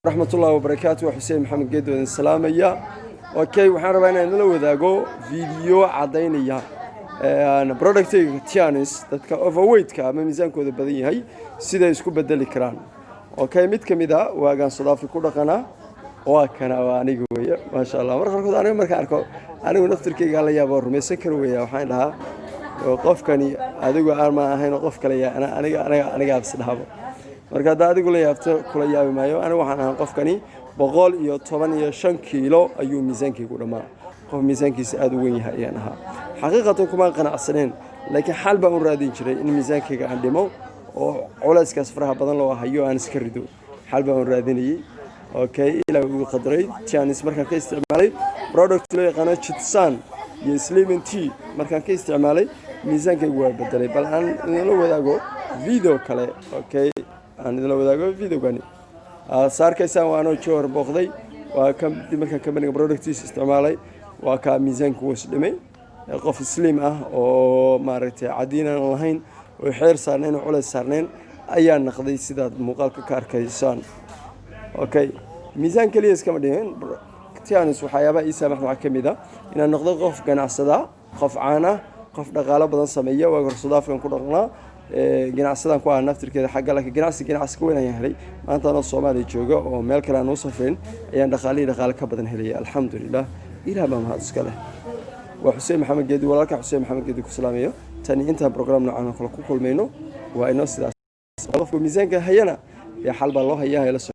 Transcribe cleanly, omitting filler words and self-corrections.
ورحمة الله وبركاته وحسين محمد جد والسلام يا أوكي وحنا ربنا نلو ذاقو فيديو عضينية أنا برودكتي تيانس تتك overweight كا ميزان كود بدني هاي سيدا يسكو بدل كران أوكي ميت كميدا وأجان صدافي كودا قنا وكنا وأنا قوية ما شاء الله مرة كنت أنا مرة أركو أنا ونفتر كي قال يا بور مسكر ويا وحين لها وقف كني أدوق أرما هين وقف كليا أنا جاب سلهابو marka daadi kula yaabto kula yaabi maayo aniga waxaan ahaan qofkani 115 kiilo ayuu miisaankaygu dhamaa qof miisaankiisa aad u weyn yahay ayaan ahaa xaqiiqatan kuma qanacsaneen laakiin xal baan u raadin jiray in miisaankayga aan dhimo oo culayskaas faraha badan loo hayo aan iska rido xal baan u raadinayay okay ilaa uu qadray chance markaan ka isticmaalay product loo yaqaan Chitsan iyo Slim Tea markaan ka isticmaalay miisaankaygu waa bedelay bal aan la wadaago video kale okay أنا لو ذاك فيديو كاني صار كيسان وأنا شهر بأخذي وكم دمر كمبني برودكتيس استعمالي وكميزان كويس دمي قف سليمة أو مارت عدينا الهين وحير صارنين وعلى صارنين أيان نقضي سداد مقال كار كيسان أوكي ميزان كليس كم دين تيانس وحيابا يسمح مع كميدا إن نقضي قف جناح صدا قف عانة قف دغالة بدن سمية وقر صداف كن كلنا ganacsadan ku ah naftirkeeda xagga laakiin ganacsi ku weyn ayaan helay maanta aan Soomaaliya joogo oo meel kale aan u safreen ayaan dhaqaale ka badan helay alxamdulillah ilaa ma mahad iska leh waa Xuseen Maxamed Geedi walaalka Xuseen Maxamed Geedi ku salaamayo tani inta program noocan kale ku kulmayno waa inoo sidaas qofka miisaanka hayana ya xal baa loo hayaa